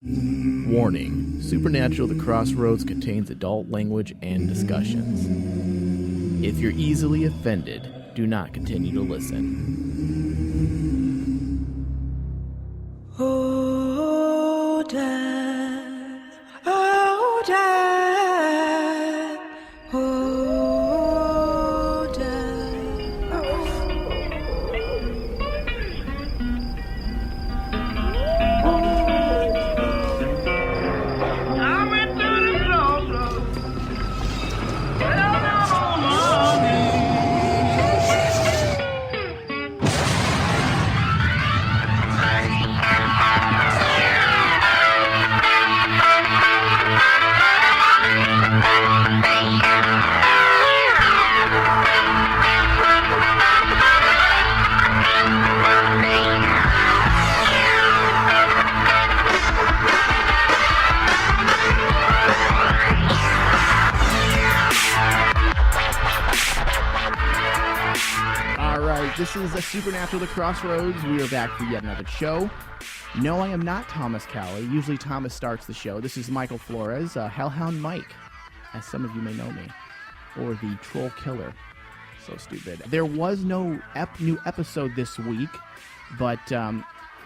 Warning: Supernatural: The Crossroads contains adult language and discussions. If you're easily offended, do not continue to listen. Oh, death. Oh, death. Oh, death. I went to the crossroads. Fell down on my knees. This is a Supernatural: The Crossroads. We are back for yet another show. No, I am not Thomas Cowley. Usually Thomas starts the show. This is Michael Flores, Hellhound Mike, as some of you may know me, or the Troll Killer. So stupid. There was no new episode this week, but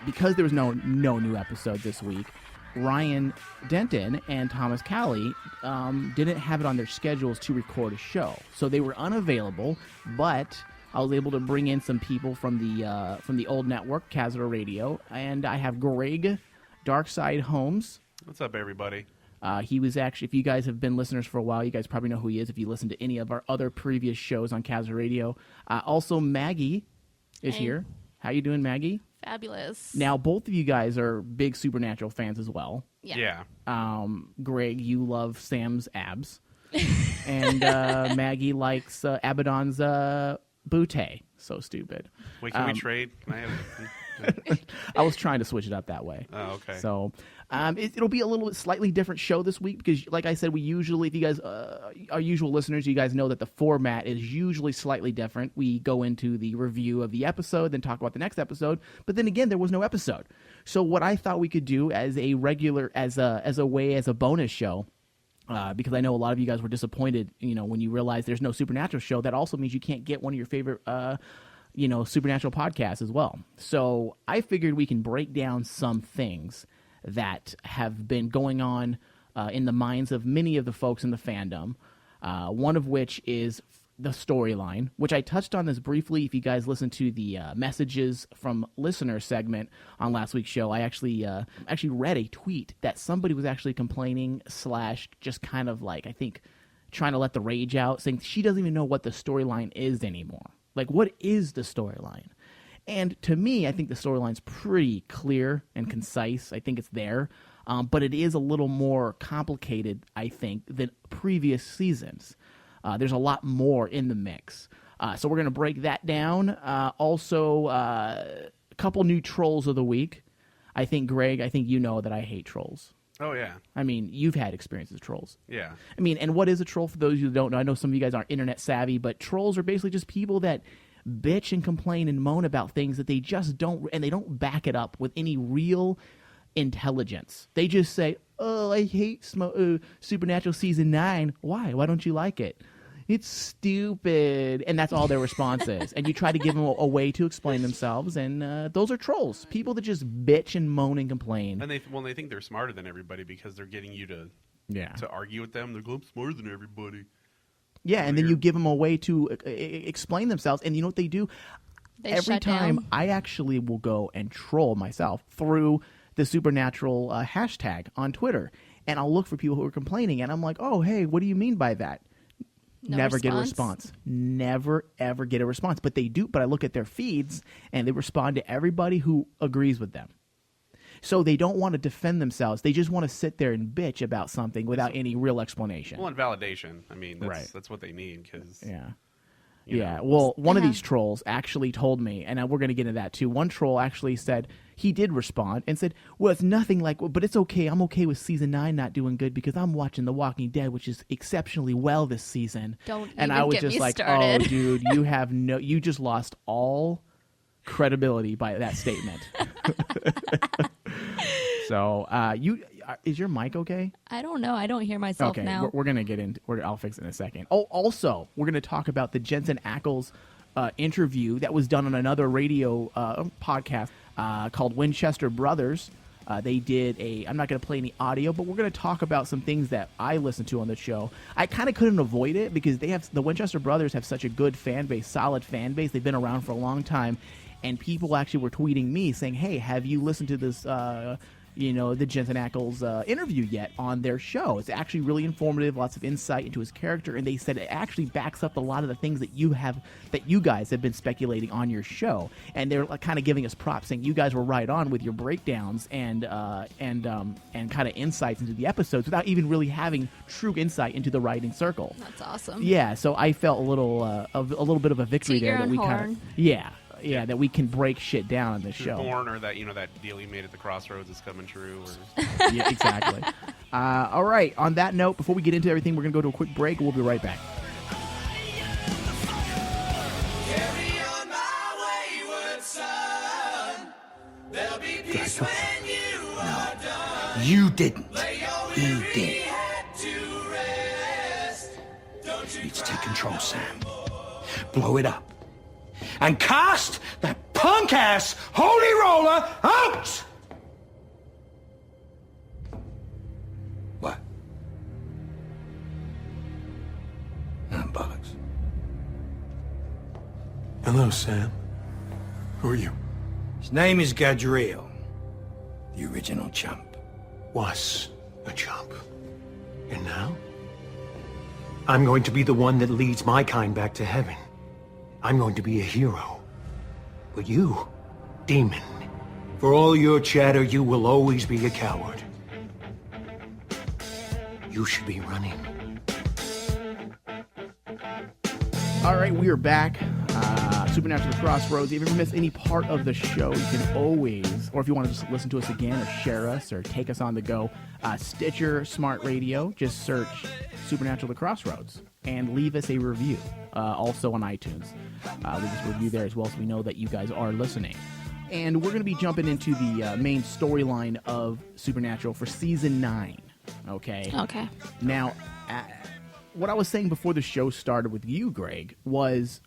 because there was no new episode this week, Ryan Denton and Thomas Cowley didn't have it on their schedules to record a show. So they were unavailable, but I was able to bring in some people from the old network, Casero Radio, and I have Greg Darkside Holmes. What's up, everybody? He was actually, if you guys have been listeners for a while, you guys probably know who he is if you listen to any of our other previous shows on Casero Radio. Also, Maggie is here. How you doing, Maggie? Fabulous. Now, both of you guys are big Supernatural fans as well. Yeah. Greg, you love Sam's abs. And Maggie likes Abaddon's bootay. So stupid. Wait, can we trade? Can I have... I was trying to switch it up that way. Oh, okay. So it'll be a little bit slightly different show this week because, like I said, we usually, if you guys are usual listeners, you guys know that the format is usually slightly different. We go into the review of the episode, then talk about the next episode. But then again, there was no episode. So what I thought we could do as a regular, as a bonus show, because I know a lot of you guys were disappointed, when you realized there's no Supernatural show. That also means you can't get one of your favorite Supernatural podcasts as well. So I figured we can break down some things that have been going on in the minds of many of the folks in the fandom, one of which is the storyline, which I touched on this briefly. If you guys listened to the messages from listener segment on last week's show, I actually read a tweet that somebody was actually complaining / just kind of like, I think, trying to let the rage out, saying she doesn't even know what the storyline is anymore. Like, what is the storyline? And to me, I think the storyline's pretty clear and concise. I think it's there. But it is a little more complicated, I think, than previous seasons. There's a lot more in the mix. So we're going to break that down. Also, a couple new trolls of the week. I think, Greg, you know that I hate trolls. Oh, yeah. I mean, you've had experiences with trolls. Yeah. I mean, and what is a troll for those who don't know? I know some of you guys aren't internet savvy, but trolls are basically just people that bitch and complain and moan about things that they just don't, and they don't back it up with any real intelligence. They just say, oh, I hate Supernatural Season 9. Why? Why don't you like it? It's stupid. And that's all their response is. And you try to give them a way to explain themselves, and those are trolls. People that just bitch and moan and complain. And they think they're smarter than everybody because they're getting you to argue with them. They're like, I'm smarter than everybody. Yeah, and then you give them a way to explain themselves. And you know what they do? Every time down. I actually will go and troll myself through the Supernatural hashtag on Twitter. And I'll look for people who are complaining. And I'm like, oh, hey, what do you mean by that? Never get a response. Never, ever get a response. But they do. But I look at their feeds, and they respond to everybody who agrees with them. So they don't want to defend themselves. They just want to sit there and bitch about something without any real explanation. Well, and validation. I mean, that's what they need. Cause, Yeah. Well, one of these trolls actually told me, and we're going to get into that too. One troll actually said he did respond and said, well, it's nothing like, but it's okay. I'm okay with season 9 not doing good because I'm watching The Walking Dead, which is exceptionally well this season. And I was get just me like, started. oh, dude, you just lost all credibility by that statement. So, is your mic okay? I don't know. I don't hear myself now. Okay, we're gonna get into. I'll fix it in a second. Oh, also, we're gonna talk about the Jensen Ackles interview that was done on another radio podcast called Winchester Brothers. They did I'm not going to play any audio, but we're going to talk about some things that I listened to on the show. I kind of couldn't avoid it because the Winchester Brothers have such a good fan base, solid fan base. They've been around for a long time, and people actually were tweeting me saying, hey, have you listened to this, the Jensen Ackles interview yet on their show? It's actually really informative, lots of insight into his character, and they said it actually backs up a lot of the things that you guys have been speculating on your show. And they're kind of giving us props, saying you guys were right on with your breakdowns and kind of insights into the episodes without even really having true insight into the writing circle. That's awesome. Yeah, so I felt a little bit of a victory there that we kind of that we can break shit down on this show. Born, or that that deal you made at the Crossroads is coming true. Or... Yeah, exactly. All right. On that note, before we get into everything, we're going to go to a quick break. We'll be right back. Carry on my wayward son. There'll be peace when you are done. You didn't. Lay your He weary did. head to rest. Don't you You need to cry take control, no Sam. more. Blow it up. And cast that punk-ass holy roller out! What? Bollocks. Hello, Sam. Who are you? His name is Gadriel, the original chump. Was a chump. And now? I'm going to be the one that leads my kind back to heaven. I'm going to be a hero. But you, demon, for all your chatter, you will always be a coward. You should be running. All right, we are back. Supernatural Crossroads. If you ever miss any part of the show, you can always, or if you want to just listen to us again or share us or take us on the go, Stitcher, Smart Radio, just search Supernatural Crossroads and leave us a review. Also on iTunes. Leave us a review there as well so we know that you guys are listening. And we're going to be jumping into the main storyline of Supernatural for Season 9. Okay? Okay. Now, what I was saying before the show started with you, Greg, was,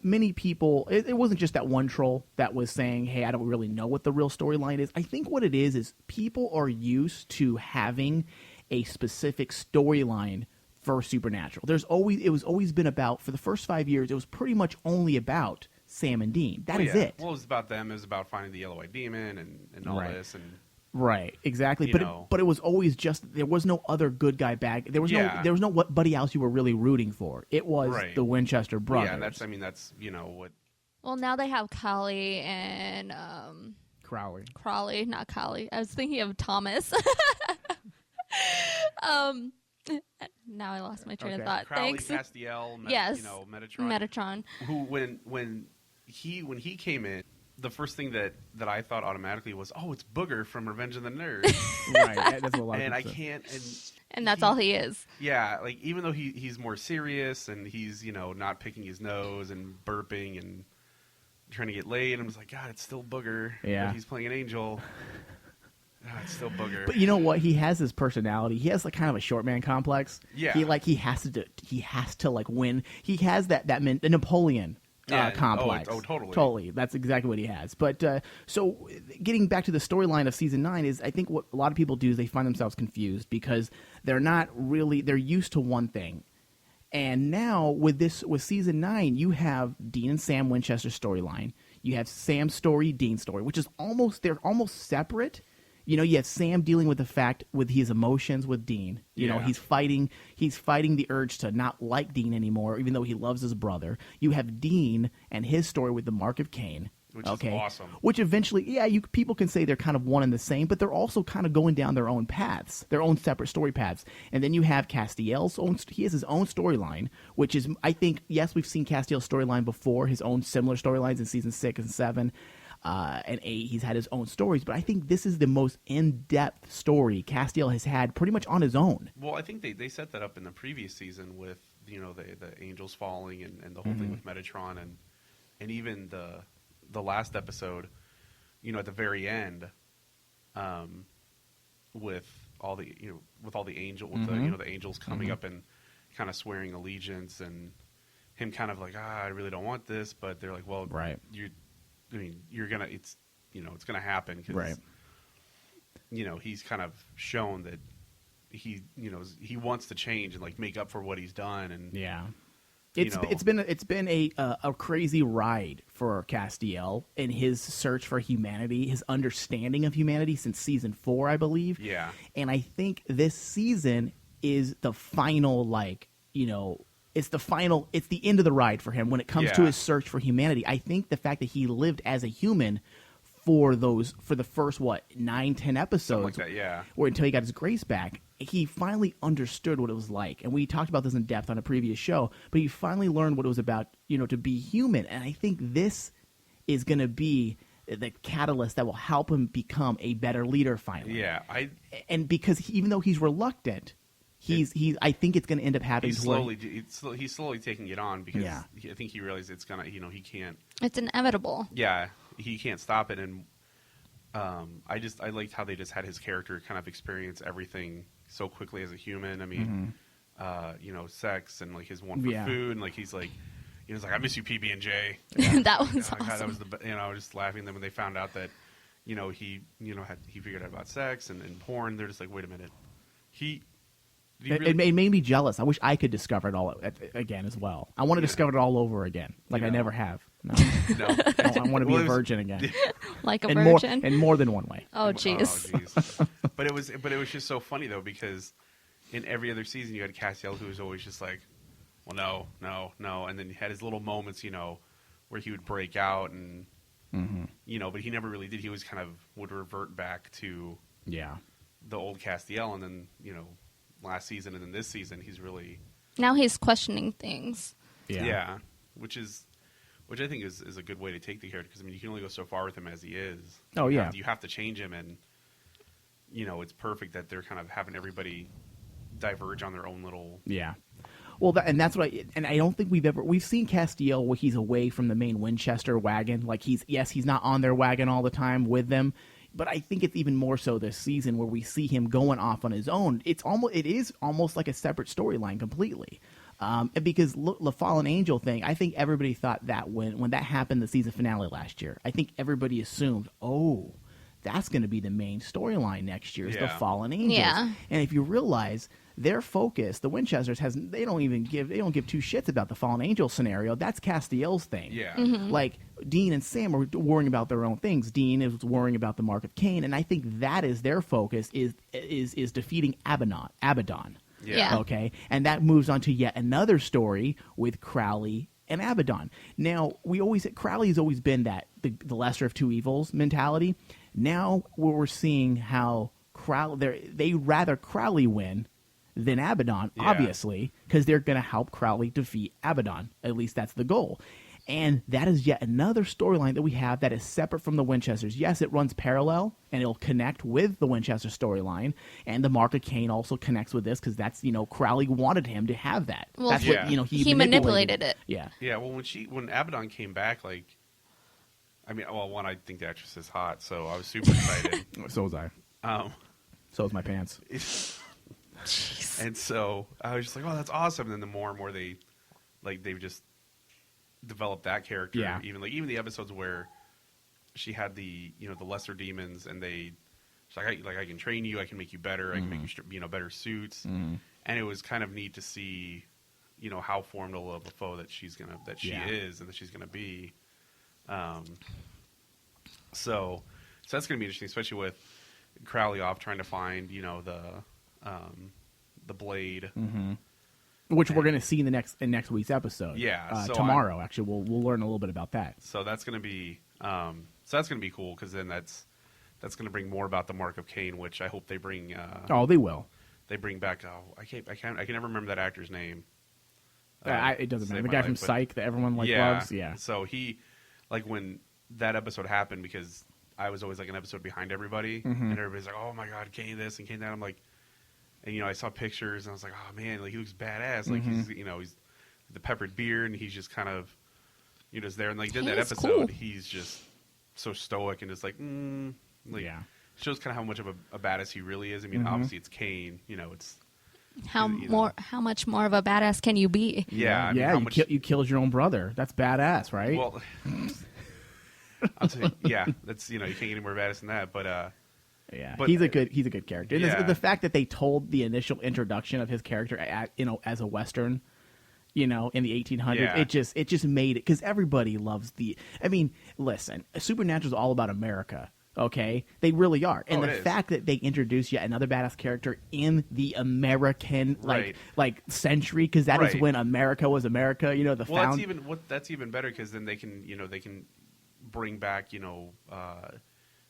many people, it wasn't just that one troll that was saying, hey, I don't really know what the real storyline is. I think what it is people are used to having a specific storyline for Supernatural. It was always been about, for the first 5 years, it was pretty much only about Sam and Dean. That is it. Well, it was about them. It was about finding the yellow-eyed demon and all this. And right, exactly. But it was always just, there was no other good guy bad. There was nobody else you were really rooting for. It was the Winchester brothers. Yeah, and that's what. Well, now they have Collie and Crowley, not Collie. I was thinking of Thomas. Now I lost my train of thought. Crowley, Thanks. Castiel, Metatron. Metatron. Who, when he came in, the first thing that I thought automatically was, oh, it's Booger from Revenge of the Nerds. Right. That's a lot. And I can't. And that's all he is. Yeah, like even though he's more serious and he's not picking his nose and burping and trying to get laid, and I was like, God, it's still Booger. Yeah. But he's playing an angel. It's still Booger. But you know what? He has his personality. He has kind of a short man complex. Yeah. He has to win. He has the Napoleon complex. Totally. Totally. That's exactly what he has. But so getting back to the storyline of season 9 is, I think what a lot of people do is they find themselves confused because they're used to one thing. And now with season 9, you have Dean and Sam Winchester storyline. You have Sam's story, Dean's story, which is they're almost separate. You have Sam dealing with the fact with his emotions with Dean. He's fighting the urge to not like Dean anymore, even though he loves his brother. You have Dean and his story with the Mark of Cain. Which is awesome. Which eventually, people can say they're kind of one and the same, but they're also kind of going down their own paths, their own separate story paths. And then you have Castiel's he has his own storyline, which is, I think, yes, we've seen Castiel's storyline before, his own similar storylines in season 6 and 7. And 8, he's had his own stories, but I think this is the most in-depth story Castiel has had pretty much on his own. Well, I think they set that up in the previous season with the angels falling and the whole thing with Metatron and even the last episode, at the very end, with all the angel, with the the angels coming up and kind of swearing allegiance, and him kind of like, I really don't want this, but they're like, well, you're gonna, it's gonna happen because he's kind of shown that he wants to change and like make up for what he's done, and it's been a crazy ride for Castiel in his search for humanity, his understanding of humanity since season 4, I believe. Yeah, and I think this season is the final, it's the end of the ride for him when it comes to his search for humanity. I think the fact that he lived as a human for the first 9-10 episodes, like that, or until he got his grace back, he finally understood what it was like. And we talked about this in depth on a previous show, but he finally learned what it was about, to be human. And I think this is going to be the catalyst that will help him become a better leader finally. Yeah, and because even though he's reluctant, I think it's going to end up happening. He's slowly taking it on because I think he realizes it's gonna, he can't. It's inevitable. Yeah, he can't stop it, and I liked how they just had his character kind of experience everything so quickly as a human. I mean, sex and like his one for food, and like he's like, I miss you, PB&J. That was awesome. God, that was I was just laughing. Then when they found out that, he figured out about sex and porn, they're just like, wait a minute, It made me jealous. I wish I could discover it all again as well. I want to discover it all all over again, like I never have. No, no. I want to be a virgin again, like a virgin, in more than one way. Oh, jeez. But it was just so funny though, because in every other season you had Castiel who was always just like, well, no, and then he had his little moments, where he would break out and but he never really did. He always kind of would revert back to the old Castiel, and then last season and then this season he's really now he's questioning things. Yeah, which I think is a good way to take the character, because I mean you can only go so far with him as he is. You have to change him, and it's perfect that they're kind of having everybody diverge on their own little Well, and that's what I don't think we've seen Castiel where he's away from the main Winchester wagon. Like he's not on their wagon all the time with them. But I think it's even more so this season where we see him going off on his own. It is almost like a separate storyline completely. Because the Fallen Angel thing, I think everybody thought that when that happened the season finale last year, I think everybody assumed, that's going to be the main storyline next year is the Fallen Angels. Yeah. And if you realize their focus, the Winchesters they don't give two shits about the Fallen Angel scenario. That's Castiel's thing. Yeah. Mm-hmm. Like Dean and Sam are worrying about their own things. Dean is worrying about the Mark of Cain, and I think that is their focus is defeating Abaddon. Yeah. Okay. And that moves on to yet another story with Crowley and Abaddon. Now, Crowley's always been that the lesser of two evils mentality. Now we're seeing how they rather Crowley win than Abaddon, obviously, because they're going to help Crowley defeat Abaddon. At least that's the goal. And that is yet another storyline that we have that is separate from the Winchesters. Yes, it runs parallel, and it'll connect with the Winchester storyline. And the Mark of Cain also connects with this because that's, Crowley wanted him to have that. Well, that's what, he manipulated it. Yeah. Yeah, well, when Abaddon came back, like, I mean, well, one, I think the actress is hot, so I was super excited. So was I. So was my pants. And so I was just like, oh, that's awesome. And then the more and more they've just developed that character. Yeah. Even the episodes where she had the lesser demons, and she's like, I can train you, I can make you better, I can make you better suits. And it was kind of neat to see, how formidable of a foe that she is and that she's gonna be. So that's gonna be interesting, especially with Crowley off trying to find the blade, which we're going to see in next week's episode. Yeah, so tomorrow actually we'll learn a little bit about that. So that's going to be cool, because then that's going to bring more about the Mark of Cain, which I hope they bring. They will. They bring back. I can never remember that actor's name. It doesn't matter. The guy from Psych that everyone loves. Yeah. So he, when that episode happened, because I was always like an episode behind everybody, and everybody's like, "Oh my God, Cain this and Cain that." I'm like, and I saw pictures and I was like, "Oh man, like he looks badass." Like he's the peppered beard, and he's just kind of just there. And like in that episode, he's just so stoic and just like shows kind of how much of a badass he really is. I mean, obviously it's Cain. You know, it's how much more of a badass can you be? Yeah, I mean, you killed your own brother. That's badass, right? Well, I'll say, yeah, that's you can't get any more badass than that. But yeah, but, he's a good character. And yeah. the fact that they told the initial introduction of his character as a Western, in the 1800s, Yeah. it just made it because everybody loves I mean, listen, Supernatural is all about America. Okay, they really are, and the fact that they introduce yet another badass character in the American like century, because that is when America was America. That's even better because then they can bring back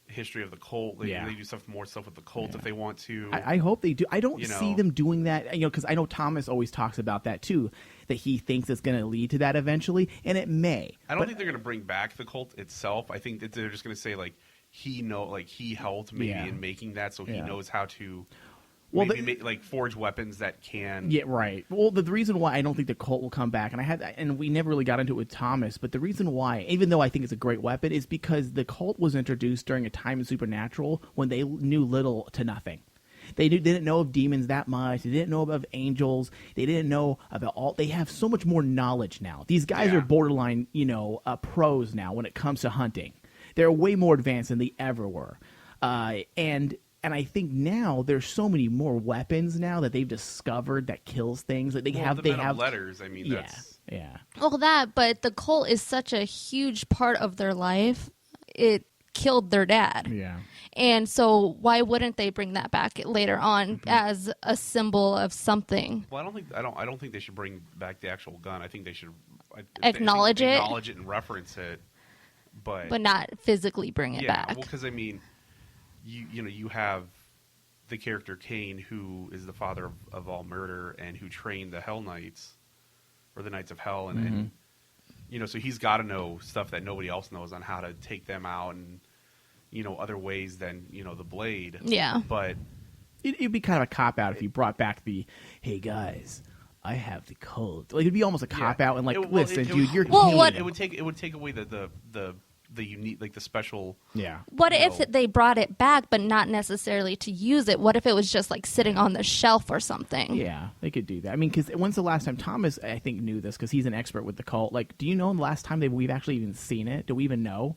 history of the cult. They do more stuff with the cult if they want to. I hope they do. I don't see them doing that, because I know Thomas always talks about that too, that he thinks it's going to lead to that eventually, and it may. I don't think they're going to bring back the cult itself. I think that they're just going to say he helped maybe in making that, so he knows how to. Well, forge weapons that can. Yeah, right. Well, the reason why I don't think the cult will come back, and we never really got into it with Thomas, but the reason why, even though I think it's a great weapon, is because the cult was introduced during a time in Supernatural when they knew little to nothing. They didn't know of demons that much. They didn't know of angels. They didn't know about all. They have so much more knowledge now. These guys are borderline, pros now when it comes to hunting. They're way more advanced than they ever were, and I think now there's so many more weapons now that they've discovered that kills things. That they have letters. I mean, Well, but the cult is such a huge part of their life. It killed their dad. Yeah. And so why wouldn't they bring that back later on as a symbol of something? Well, I don't think they should bring back the actual gun. I think they should acknowledge it and reference it, but not physically bring it back. Well, because I mean, you have the character Cain, who is the father of all murder and who trained the Hell Knights or the Knights of Hell, and so he's got to know stuff that nobody else knows on how to take them out and other ways than the blade. Yeah, but it'd be kind of a cop out if you brought back the hey guys, I have the code. Like it'd be almost a cop out and listen, dude, you're Cain. It would take away the unique, like the special. Yeah. What if they brought it back, but not necessarily to use it? What if it was just like sitting on the shelf or something? Yeah, they could do that. I mean, because when's the last time Thomas, I think, knew this because he's an expert with the cult. Like, do you know the last time we've actually even seen it? Do we even know?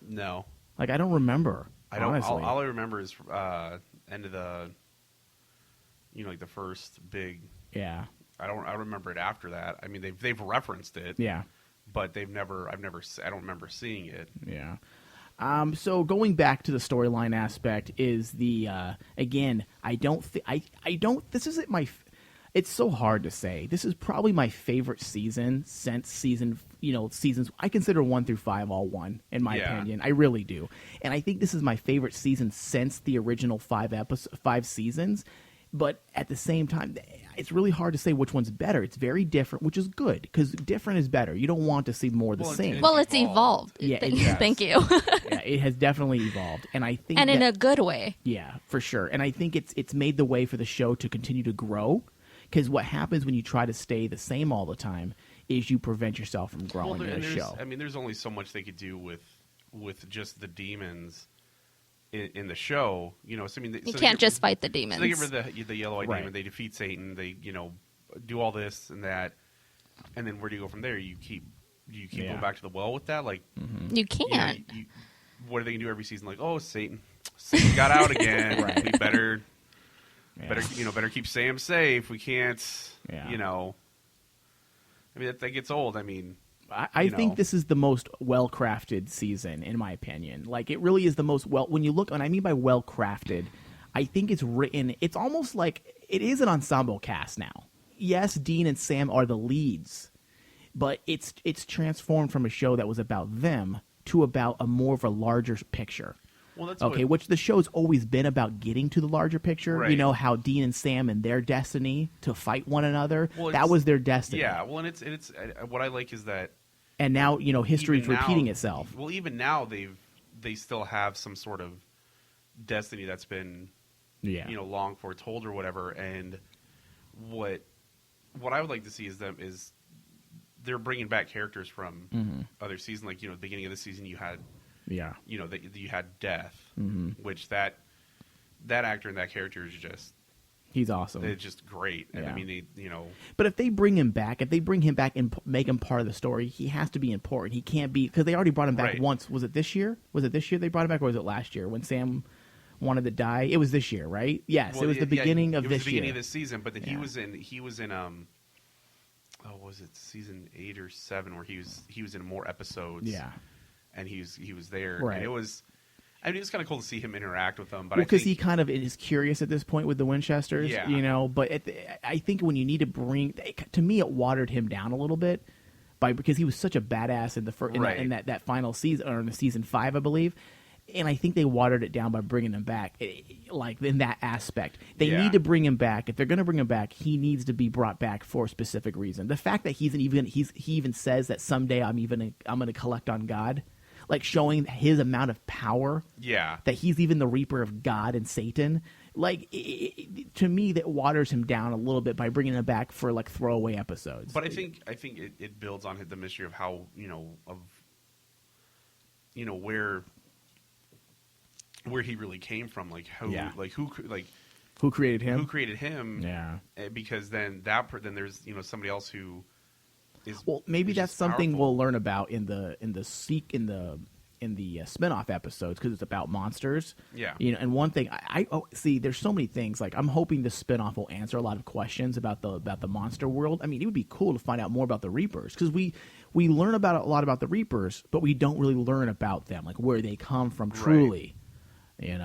No. Like, I don't remember. I don't. Honestly. All I remember is end of the, like the first big. Yeah. I don't remember it after that. I mean, they've referenced it. Yeah. But I don't remember seeing it. Yeah. So going back to the storyline aspect is the again, this isn't my. It's so hard to say. This is probably my favorite season since seasons. I consider 1 through 5 all one in my opinion. I really do, and I think this is my favorite season since the original 5 seasons. But at the same time, it's really hard to say which one's better. It's very different, which is good, because different is better. You don't want to see more of the same. It's evolved. Yeah, Thank you. Yeah, it has definitely evolved, and I think, in a good way. Yeah, for sure. And I think it's made the way for the show to continue to grow, because what happens when you try to stay the same all the time is you prevent yourself from growing in a show. I mean, there's only so much they could do with just the demons. In the show, you can't just fight the demons. So they get rid of the yellow-eyed demon. They defeat Satan. They do all this and that, and then where do you go from there? You keep going back to the well with that. Like you can't. What are they gonna do every season? Like, oh, Satan got out again. Right. We better keep Sam safe. We can't. I mean that gets old. I mean. I think this is the most well-crafted season, in my opinion. Like, it really is the most when you look, and I mean by well-crafted, I think it's written, it's almost like, it is an ensemble cast now. Yes, Dean and Sam are the leads, but it's transformed from a show that was about them to about a more of a larger picture. Well, that's which the show's always been about getting to the larger picture. Right. How Dean and Sam and their destiny to fight one another, that was their destiny. Yeah, well, and it's what I like is that. And now, history's repeating itself. Well, even now they still have some sort of destiny that's been, long foretold or whatever. And what I would like to see is they're bringing back characters from other seasons. Like, the beginning of the season you had, you had Death, which that that actor and that character is just. He's awesome. It's just great. And Yeah. I mean, But if they bring him back, and make him part of the story, he has to be important. He can't be, because they already brought him back Right. once. Was it this year? They brought him back, or was it last year when Sam wanted to die? It was this year, right? Yes, well, it was the beginning of it was this the beginning year. of this season, but then Yeah. he was in was it season 8 or 7 where he was in more episodes. Yeah. And he was there. Right. And it was kind of cool to see him interact with them. But Because he kind of is curious at this point with the Winchesters, Yeah. But I think when you need to bring, to me, it watered him down a little bit, because he was such a badass in the first, in that final season, or in the season 5, I believe. And I think they watered it down by bringing him back, like in that aspect. They need to bring him back. If they're going to bring him back, he needs to be brought back for a specific reason. The fact that he even says that someday I'm going to collect on God. Like showing his amount of power, that he's even the Reaper of God and Satan. Like to me, that waters him down a little bit by bringing him back for like throwaway episodes. But I think it builds on the mystery of how where he really came from, like who who created him? Who created him? Yeah, because then there's somebody else who. Well, maybe that's something we'll learn about in the spinoff episodes, because it's about monsters. Yeah. And one thing I see, there's so many things. Like I'm hoping the spinoff will answer a lot of questions about the monster world. I mean, it would be cool to find out more about the Reapers, because we learn about a lot about the Reapers, but we don't really learn about them, like where they come from truly. Right.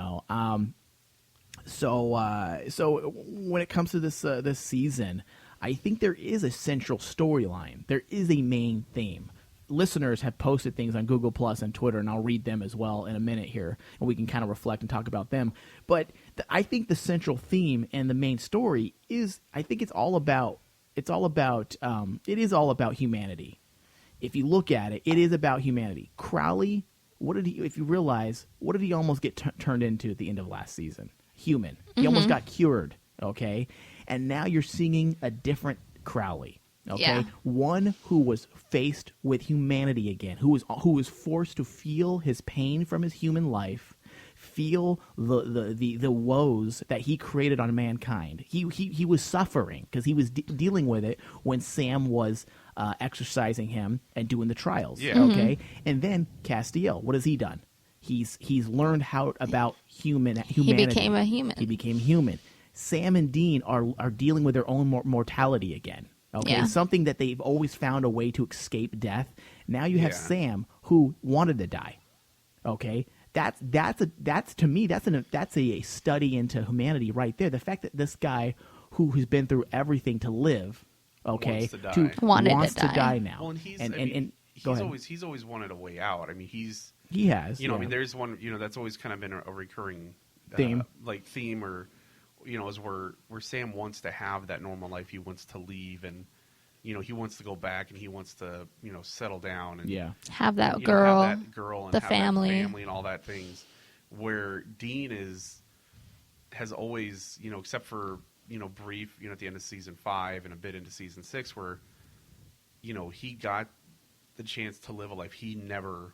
So when it comes to this season, I think there is a central storyline. There is a main theme. Listeners have posted things on Google Plus and Twitter, and I'll read them as well in a minute here, and we can kind of reflect and talk about them. But I think the central theme and the main story is, I think it is all about humanity. If you look at it, it is about humanity. Crowley, if you realize, what did he almost get turned into at the end of last season? Human. He almost got cured, okay? And now you're seeing a different Crowley, okay? Yeah. One who was faced with humanity again, who was forced to feel his pain from his human life, feel the woes that he created on mankind. He was suffering because he was dealing with it when Sam was exercising him and doing the trials, okay? And then Castiel, what has he done? He's learned about humanity. He became a human. He became human. Sam and Dean are dealing with their own mortality again. Okay, Yeah. something that they've always found a way to escape death. Now you have Sam, who wanted to die. Okay, that's to me that's a study into humanity right there. The fact that this guy who has been through everything to live, okay, wants to die now. Well, and he's always wanted a way out. I mean, he has. I mean, there's one. That's always kind of been a recurring theme, or. Is where Sam wants to have that normal life. He wants to leave, and he wants to go back, and he wants to settle down and have that girl, and the have family, that family, and all that things. Where Dean has always except for brief at the end of season 5 and a bit into season 6, where he got the chance to live a life he never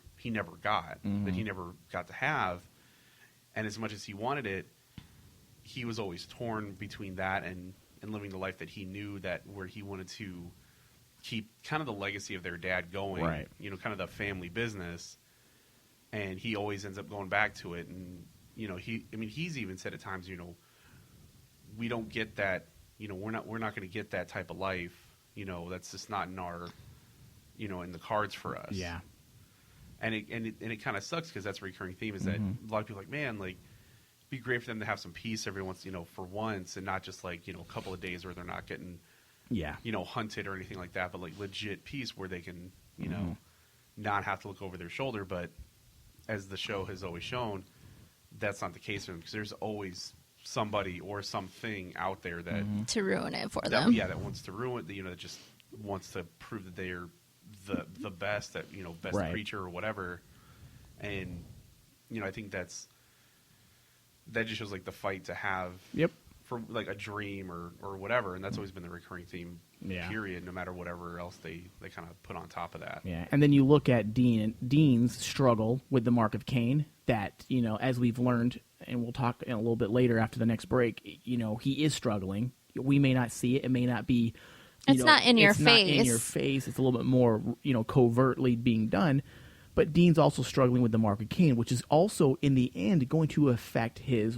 got, that he never got to have, and as much as he wanted it. He was always torn between that and living the life that he knew, that where he wanted to keep kind of the legacy of their dad going, right. Kind of the family business. And he always ends up going back to it. And, he's even said at times, we don't get that, we're not going to get that type of life. That's just not in our, in the cards for us. Yeah. And it kind of sucks, because that's a recurring theme, is that a lot of people are like, man, like, be great for them to have some peace every once, for once, and not just like, a couple of days where they're not getting, hunted or anything like that, but like legit peace where they can, not have to look over their shoulder. But as the show has always shown, that's not the case for them, because there's always somebody or something out there that to ruin it for them. Yeah, that wants to ruin it. That just wants to prove that they are the best, that best creature or whatever. And I think that just shows like the fight to have for like a dream or whatever, and that's always been the recurring theme. Period. No matter whatever else they kind of put on top of that. Yeah, and then you look at Dean's struggle with the Mark of Cain. that, as we've learned, and we'll talk a little bit later after the next break, he is struggling. We may not see it. It may not be, it's not in your it's face. Not in your face. It's a little bit more, covertly being done. But Dean's also struggling with the Mark of Cain, which is also, in the end, going to affect his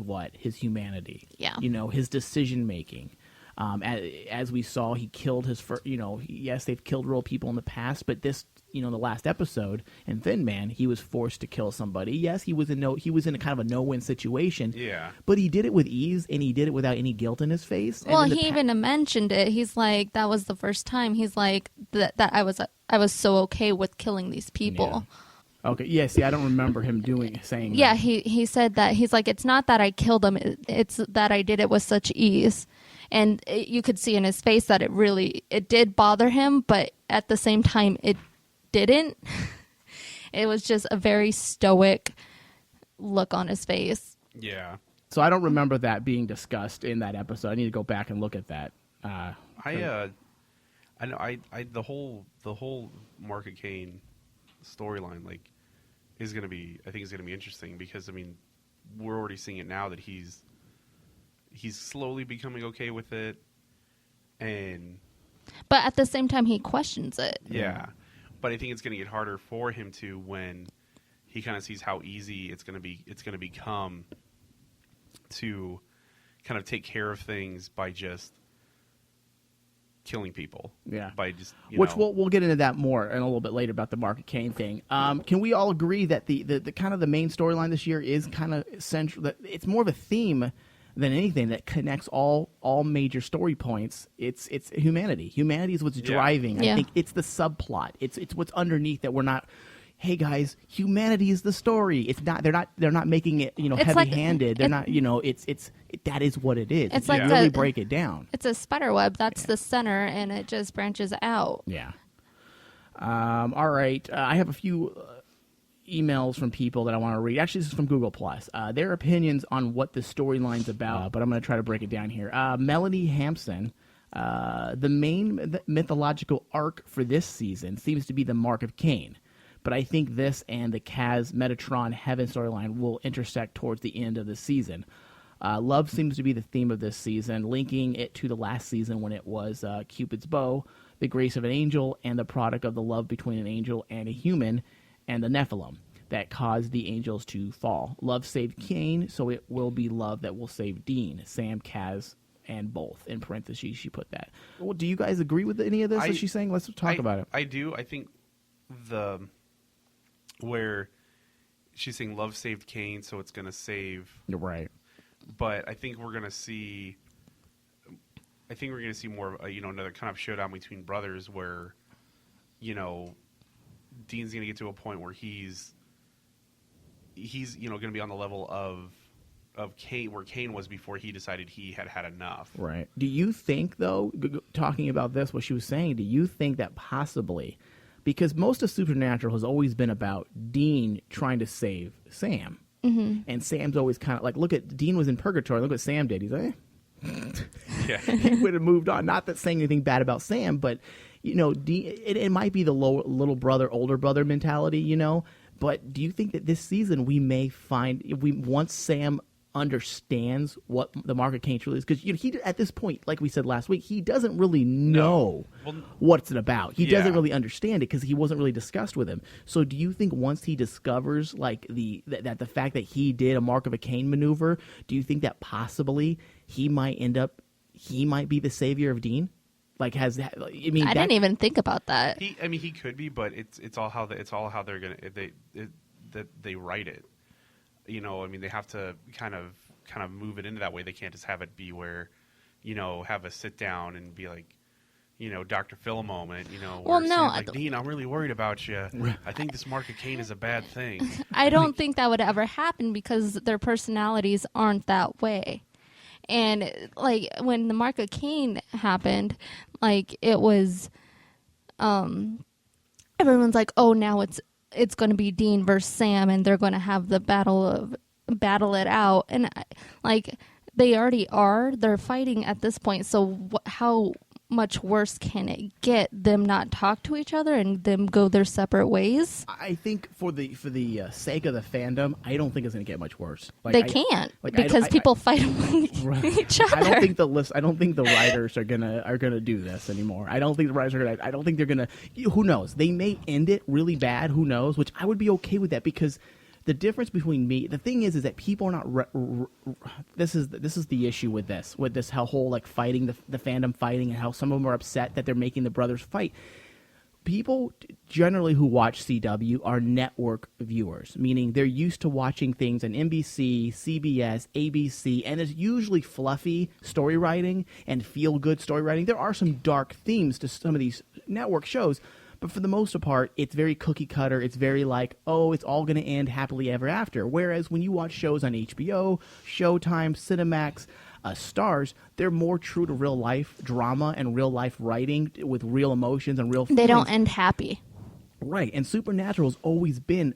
humanity. Yeah. His decision-making. As we saw, he killed his first, yes, they've killed real people in the past, but this, the last episode in Thin Man, he was forced to kill somebody. Yes, he was in a kind of a no-win situation. Yeah. But he did it with ease, and he did it without any guilt in his face. Well, he even mentioned it. He's like, that was the first time. He's like, that I was so okay with killing these people. Yeah. Okay. Yeah. See, I don't remember him saying. Yeah. That. He said that. He's like, it's not that I killed him. It's that I did it with such ease, and you could see in his face that it did bother him, but at the same time, it didn't. It was just a very stoic look on his face. Yeah. So I don't remember that being discussed in that episode. I need to go back and look at that. I know. The whole Mark of Cain storyline, like, is going to be, I think it's going to be interesting because, I mean, we're already seeing it now that he's slowly becoming okay with it, and but at the same time he questions it. Yeah. But I think it's going to get harder for him to when he kind of sees how easy it's going to become to kind of take care of things by just killing people. Yeah. By just, which we'll get into that more in a little bit later about the Mark of Cain thing. Can we all agree that the kind of the main storyline this year is kind of central? That it's more of a theme than anything that connects all major story points. It's humanity. Humanity is what's driving. Yeah. I think it's the subplot. It's what's underneath that we're not. Hey guys, humanity is the story. It's not. They're not making it heavy-handed. They're not. That is what it is. It's you like really break it down. It's a spider web. That's the center, and it just branches out. Yeah. All right. I have a few emails from people that I want to read. Actually, this is from Google+. Their opinions on what the storyline's about, but I'm going to try to break it down here. Melanie Hampson, the main mythological arc for this season seems to be the Mark of Cain, but I think this and the Kaz Metatron Heaven storyline will intersect towards the end of the season. Love seems to be the theme of this season, linking it to the last season when it was Cupid's bow, the grace of an angel, and the product of the love between an angel and a human, and the Nephilim that caused the angels to fall. Love saved Cain, so it will be love that will save Dean, Sam, Kaz, and both. In parentheses, she put that. Well, do you guys agree with any of this that she's saying? Let's talk about it. I do. I think where she's saying love saved Cain, so it's going to save. You're right. But I think we're going to see. I think we're going to see more of another kind of showdown between brothers where, Dean's going to get to a point where he's going to be on the level of Cain, where Cain was before he decided he had enough. Right. Do you think, though, talking about this, what she was saying, do you think that possibly, because most of Supernatural has always been about Dean trying to save Sam, and Sam's always kind of like, look at Dean was in purgatory, look what Sam did. He's like, Yeah. he would have moved on. Not that saying anything bad about Sam, but it might be the little brother, older brother mentality, But do you think that this season we may find, once Sam understands what the Mark of Cain truly is, because he at this point, like we said last week, he doesn't really know what it's about. He doesn't really understand it because he wasn't really discussed with him. So do you think once he discovers like the fact that he did a Mark of a Cain maneuver, do you think that possibly he might be the savior of Dean? Like I didn't even think about that. He could be, but it's all how they're gonna they write it. They have to kind of move it into that way. They can't just have it be where, have a sit down and be like, Dr. Phil moment. Well, where no, Sam's like, Dean, I'm really worried about you. I think this Mark of Cain is a bad thing. I don't think that would ever happen because their personalities aren't that way. And like when the Mark of Cain happened, like it was, everyone's like, oh, now it's going to be Dean versus Sam, and they're going to have the battle it out, and like they already are. They're fighting at this point. So how much worse can it get? Them not talk to each other and them go their separate ways? I think for the sake of the fandom, I don't think it's going to get much worse. They can't because people fight among each other. I don't think the writers are gonna do this anymore. I don't think the writers are gonna. I don't think they're gonna. Who knows? They may end it really bad. Who knows? Which I would be okay with that because. The difference between the thing is that people are not. This is the issue with this how whole like fighting the fandom fighting and how some of them are upset that they're making the brothers fight. People generally who watch CW are network viewers, meaning they're used to watching things on NBC, CBS, ABC, and it's usually fluffy story writing and feel good story writing. There are some dark themes to some of these network shows. But for the most part, it's very cookie cutter. It's very like, oh, it's all going to end happily ever after. Whereas when you watch shows on HBO, Showtime, Cinemax, Stars, they're more true to real life drama and real life writing with real emotions and real feelings. They don't end happy. Right. And Supernatural's always been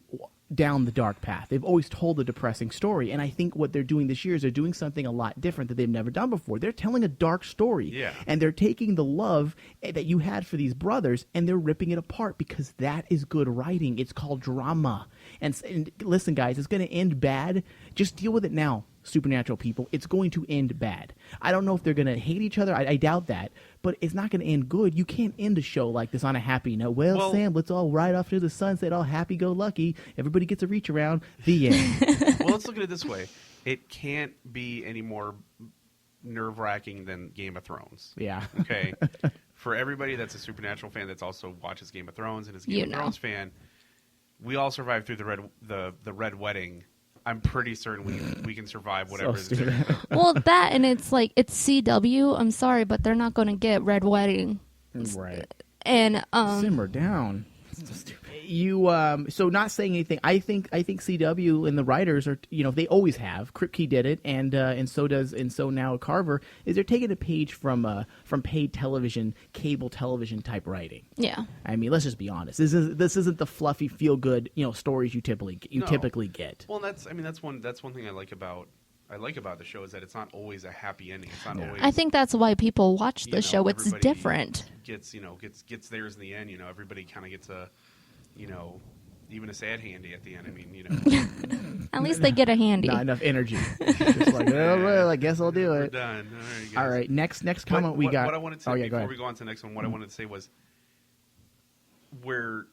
down the dark path. They've always told a depressing story. And I think what they're doing this year is they're doing something a lot different that they've never done before. They're telling a dark story. Yeah. And they're taking the love that you had for these brothers and they're ripping it apart because that is good writing. It's called drama. And listen, guys, it's going to end bad. Just deal with it now. Supernatural people, it's going to end bad. I don't know if they're going to hate each other. I doubt that, but it's not going to end good. You can't end a show like this on a happy note. Well, Sam, let's all ride off to the sunset, all happy-go-lucky. Everybody gets a reach around. The end. Well, let's look at it this way. It can't be any more nerve-wracking than Game of Thrones. Yeah. Okay? For everybody that's a Supernatural fan that's also watches Game of Thrones and is a Game of Thrones fan, we all survived through the Red Wedding. I'm pretty certain we can survive whatever. Well, that and it's like it's CW. I'm sorry, but they're not going to get Red Wedding. Right. And simmer down. You so not saying anything. I think CW and the writers are they always have. Kripke did it, and so now Carver is they're taking a page from paid television, cable television type writing. Yeah. I mean, let's just be honest. This isn't the fluffy feel good stories you typically get. Well, that's one thing I like about the show is that it's not always a happy ending. It's not always. I think that's why people watch the show. It's different. Gets theirs in the end. Everybody kind of gets a. Even a sad handy at the end. I mean, At least they get a handy. Not enough energy. Just like, oh, well, I guess I'll do it. We're done. All right, next comment we got. What I wanted to say before we go on to the next one, what I wanted to say was where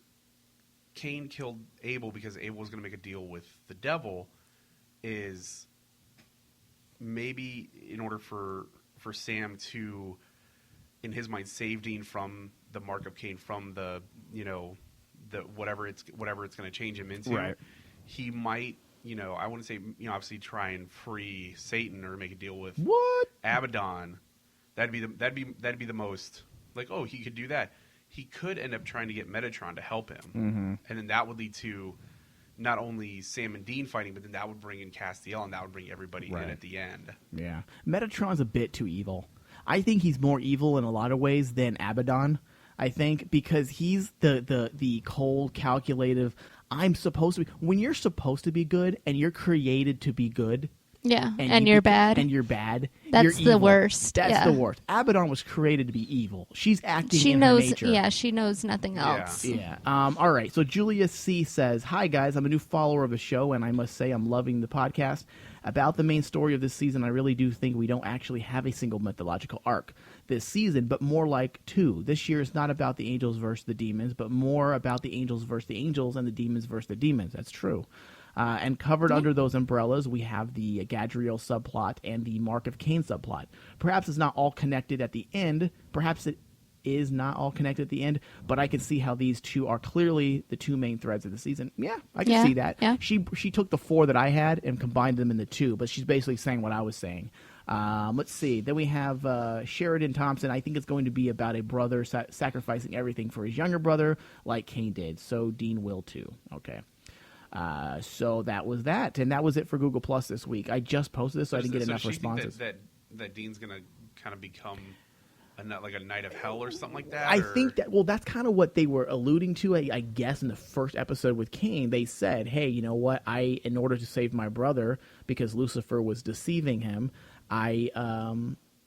Cain killed Abel because Abel was going to make a deal with the devil is maybe in order for Sam to, in his mind, save Dean from the Mark of Cain, from the whatever it's going to change him into. Right. He might, I wouldn't say, obviously try and free Satan or make a deal with Abaddon. That'd be the most like, oh, he could do that. He could end up trying to get Metatron to help him, and then that would lead to not only Sam and Dean fighting, but then that would bring in Castiel, and that would bring everybody in at the end. Yeah, Metatron's a bit too evil. I think he's more evil in a lot of ways than Abaddon. I think because he's the cold, calculative. I'm supposed to be. When you're supposed to be good and you're created to be good. Yeah, and you're bad. And you're bad. That's you're the worst. That's the worst. Abaddon was created to be evil. She's acting in knows, her nature. Yeah, she knows nothing else. Yeah. All right. So Julia C says, "Hi guys, I'm a new follower of the show, and I must say I'm loving the podcast. About the main story of this season, I really do think we don't actually have a single mythological arc this season, but more like two. This year is not about the angels versus the demons, but more about the angels versus the angels and the demons versus the demons. That's true." And covered under those umbrellas, we have the Gadriel subplot and the Mark of Cain subplot. Perhaps it's not all connected at the end. Perhaps it is not all connected at the end, but I can see how these two are clearly the two main threads of the season. Yeah, I can see that. Yeah. She took the four that I had and combined them into two, but she's basically saying what I was saying. Let's see. Then we have Sheridan Thompson. I think it's going to be about a brother sacrificing everything for his younger brother like Cain did. So Dean will too. Okay. So that was that, and that was it for Google Plus this week. I just posted this, so I didn't get enough responses. That Dean's gonna kind of become a Knight of Hell or something like that. I think that. Well, that's kind of what they were alluding to. I guess in the first episode with Cain, they said, "Hey, you know what? In order to save my brother, because Lucifer was deceiving him, I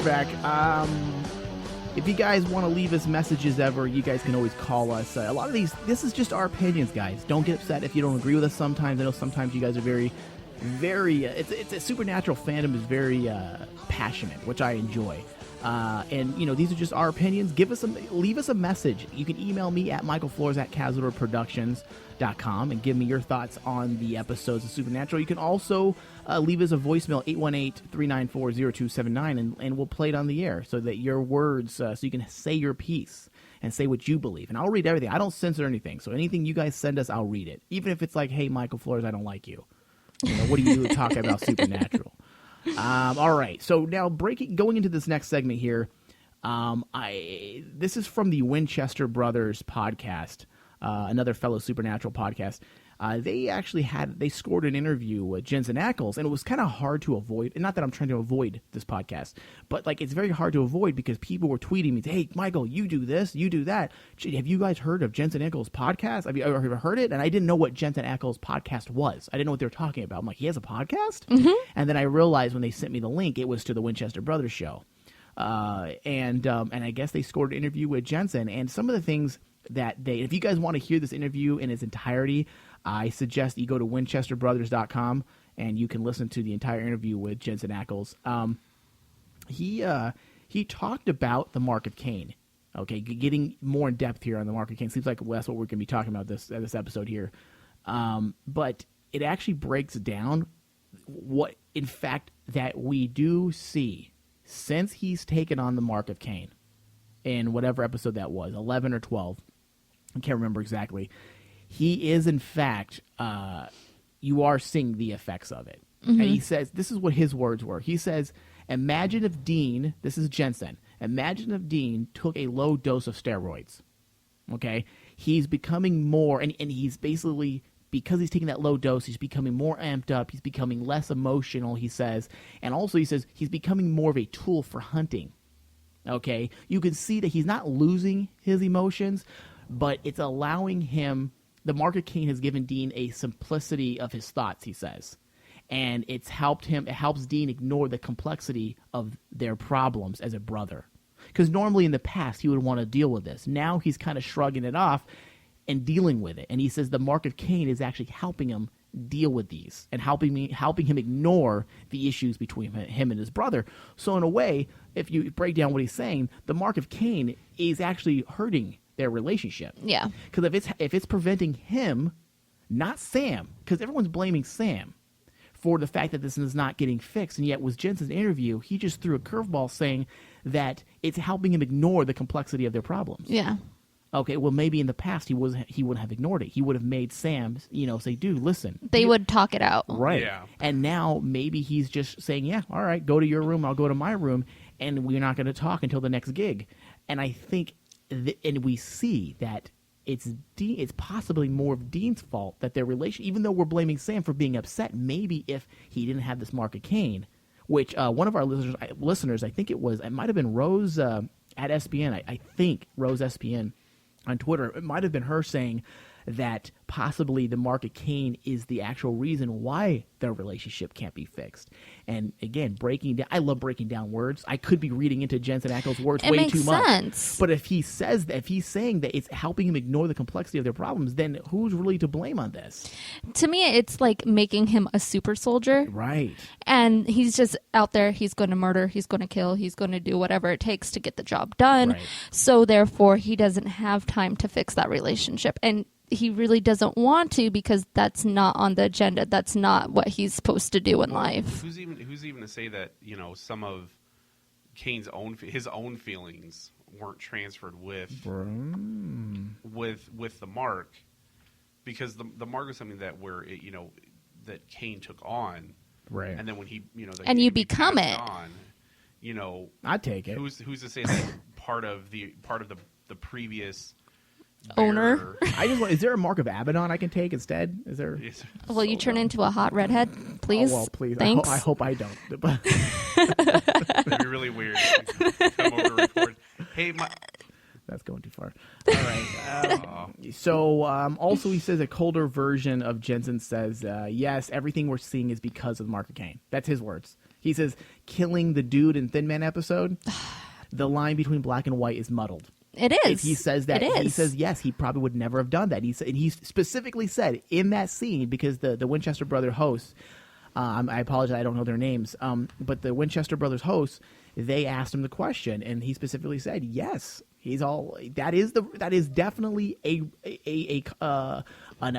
we're back. If you guys want to leave us messages ever, you guys can always call us. A lot of this is just our opinions, guys. Don't get upset if you don't agree with us sometimes. I know sometimes you guys are very, it's a supernatural fandom is very passionate, which I enjoy. And, these are just our opinions. Leave us a message. You can email me at michaelflores@CasualProductions.com and give me your thoughts on the episodes of Supernatural. You can also leave us a voicemail, 818-394-0279, and we'll play it on the air so that your words, so you can say your piece and say what you believe. And I'll read everything. I don't censor anything. So anything you guys send us, I'll read it. Even if it's like, hey, Michael Flores, I don't like you. What do you do talking about Supernatural? All right. So now going into this next segment here, this is from the Winchester Brothers podcast, another fellow Supernatural podcast. They scored an interview with Jensen Ackles, and it was kind of hard to avoid. And not that I'm trying to avoid this podcast, but it's very hard to avoid because people were tweeting me, "Hey, Michael, you do this, you do that. Have you guys heard of Jensen Ackles' podcast? Have you ever heard it?" And I didn't know what Jensen Ackles' podcast was. I didn't know what they were talking about. I'm like, he has a podcast? Mm-hmm. And then I realized when they sent me the link, it was to the Winchester Brothers show. And I guess they scored an interview with Jensen, and some of the things that if you guys want to hear this interview in its entirety, I suggest you go to winchesterbrothers.com and you can listen to the entire interview with Jensen Ackles. He talked about the Mark of Cain. Okay, getting more in depth here on the Mark of Cain. Seems like that's what we're going to be talking about this episode here. But it actually breaks down what, in fact, that we do see since he's taken on the Mark of Cain in whatever episode that was, 11 or 12. I can't remember exactly. He is, in fact, you are seeing the effects of it. Mm-hmm. And he says, this is what his words were. He says, imagine if Dean, this is Jensen, imagine if Dean took a low dose of steroids. Okay? He's becoming more, and he's basically, because he's taking that low dose, he's becoming more amped up. He's becoming less emotional, he says. And also he says he's becoming more of a tool for hunting. Okay? You can see that he's not losing his emotions, but it's allowing him. The Mark of Cain has given Dean a simplicity of his thoughts, he says. And it helps Dean ignore the complexity of their problems as a brother. Because normally in the past, he would want to deal with this. Now he's kind of shrugging it off and dealing with it. And he says the Mark of Cain is actually helping him deal with these and helping him ignore the issues between him and his brother. So in a way, if you break down what he's saying, the Mark of Cain is actually hurting their relationship. Yeah. Because if it's preventing him, not Sam, because everyone's blaming Sam for the fact that this is not getting fixed, and yet with Jensen's interview, he just threw a curveball saying that it's helping him ignore the complexity of their problems. Yeah. Okay, well, maybe in the past he wouldn't have ignored it. He would have made Sam, say, dude, listen. They would talk it out. Right. Yeah. And now maybe he's just saying, yeah, all right, go to your room, I'll go to my room, and we're not going to talk until the next gig. And I think and we see that it's possibly more of Dean's fault that their relation, even though we're blaming Sam for being upset, maybe if he didn't have this Mark of Cain, which one of our listeners, I think it might have been Rose at SPN, I think Rose SPN on Twitter, it might have been her saying that possibly the Mark of Cain is the actual reason why their relationship can't be fixed. And again, I love breaking down words. I could be reading into Jensen Ackles' words way too much. Sense. But if he's saying that it's helping him ignore the complexity of their problems, then who's really to blame on this? To me, it's like making him a super soldier. Right. And he's just out there. He's going to murder. He's going to kill. He's going to do whatever it takes to get the job done. Right. So therefore, he doesn't have time to fix that relationship. And he really doesn't want to because that's not on the agenda. That's not what he's supposed to do in life. Who's even to say that some of Cain's his own feelings weren't transferred with the Mark, because the Mark is something that that Cain took on, right? And then when he and you become it. I take it. Who's to say that part of the previous owner. Is there a Mark of Abaddon I can take instead? Is there? Will you turn into a hot redhead, please? Oh, well, please. Thanks. I hope I don't. That'd be really weird. Come over to record. Hey, that's going too far. All right. So also he says a colder version of Jensen says, yes, everything we're seeing is because of the Mark of Cain. That's his words. He says, killing the dude in Thin Man episode, the line between black and white is muddled. It is. He says that. It is. He says yes. He probably would never have done that. He specifically said in that scene, because the Winchester brother hosts, I apologize, I don't know their names, but the Winchester brothers hosts, they asked him the question, and he specifically said yes. He's all that is definitely a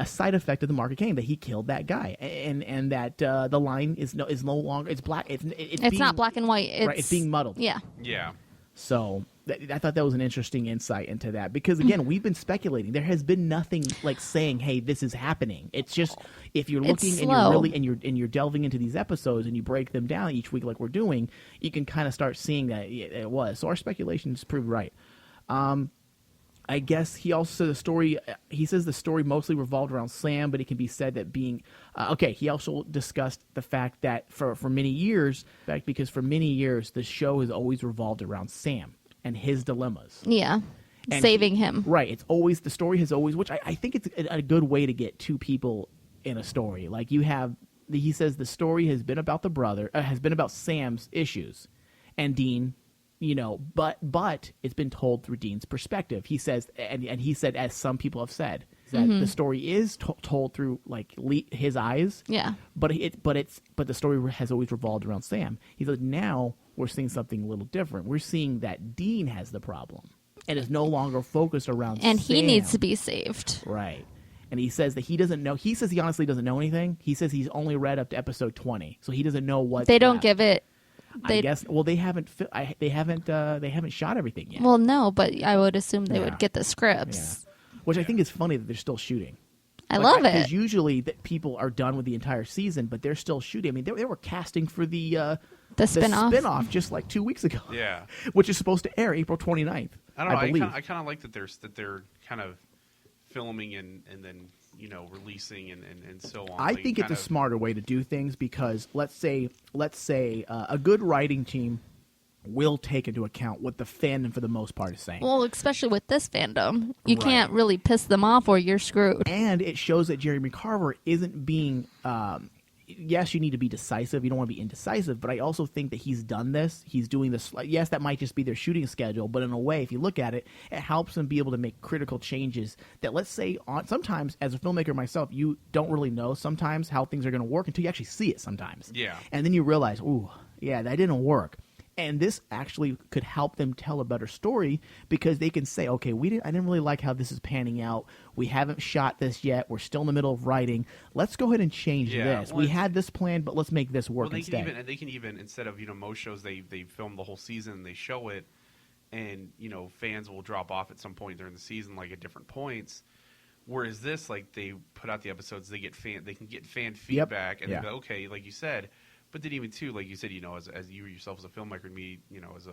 side effect of the Mark of Cain, that he killed that guy, and that the line is no longer, it's black. It's being, not black and white. It's being muddled. Yeah. Yeah. So I thought that was an interesting insight into that, because again, we've been speculating. There has been nothing like saying, "Hey, this is happening." It's just if you're looking and you're really and you're delving into these episodes and you break them down each week like we're doing, you can kind of start seeing that it was. So our speculations proved right. I guess he also said the story. He says the story mostly revolved around Sam, but it can be said that being okay. He also discussed the fact that for many years, because for many years the show has always revolved around Sam and his dilemmas. Yeah, and saving him. Right. It's always, the story has always, which I think it's a good way to get two people in a story. Like you have, he says the story has been about the brother, has been about Sam's issues, and Dean. You know, but it's been told through Dean's perspective. He says, and he said, as some people have said, that the story is told through like his eyes. Yeah. But the story has always revolved around Sam. He said, now we're seeing something a little different. We're seeing that Dean has the problem and is no longer focused around and Sam. He needs to be saved. Right. And he says that he doesn't know. He says he honestly doesn't know anything. He says he's only read up to episode 20, so he doesn't know what they don't give it. I guess. Well, they haven't shot everything yet. Well, no, but I would assume they would get the scripts. Yeah. Which I think is funny that they're still shooting. I love it. Because usually that people are done with the entire season, but they're still shooting. I mean, they were casting for the spin-off just like 2 weeks ago. Yeah. Which is supposed to air April 29th. I don't know. I believe. I kind of like that they're kind of filming and then releasing and so on. I think it's a smarter way to do things, because let's say a good writing team will take into account what the fandom for the most part is saying. Well, especially with this fandom, you can't really piss them off or you're screwed. And it shows that Jeremy Carver isn't being. Yes, you need to be decisive. You don't want to be indecisive, but I also think that he's done this. He's doing this. Yes, that might just be their shooting schedule, but in a way, if you look at it, it helps them be able to make critical changes that, let's say, sometimes as a filmmaker myself, you don't really know sometimes how things are going to work until you actually see it sometimes. Yeah. And then you realize, ooh, yeah, that didn't work. And this actually could help them tell a better story, because they can say, okay, I didn't really like how this is panning out. We haven't shot this yet. We're still in the middle of writing. Let's go ahead and change this. Well, we had this plan, but let's make this work instead. They can even instead of most shows, they film the whole season and they show it, and fans will drop off at some point during the season, like at different points. Whereas this, like, they put out the episodes, they can get fan feedback, and they go, okay, like you said. But then even too, like you said, as you yourself as a filmmaker and me, as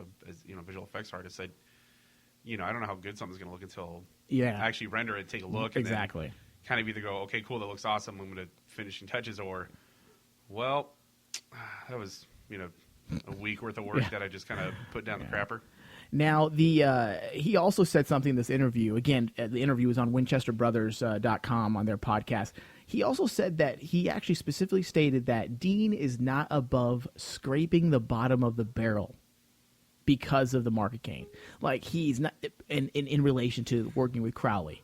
visual effects artist, said, I don't know how good something's going to look until I actually render it, take a look, and then kind of either go, okay, cool, that looks awesome, I'm going to finishing touches, or, well, that was a week worth of work that I just kind of put down the crapper. Now, he also said something in this interview. Again, the interview was on WinchesterBrothers.com on their podcast. He also said that he actually specifically stated that Dean is not above scraping the bottom of the barrel because of the Mark of Cain. Like, he's not in relation to working with Crowley.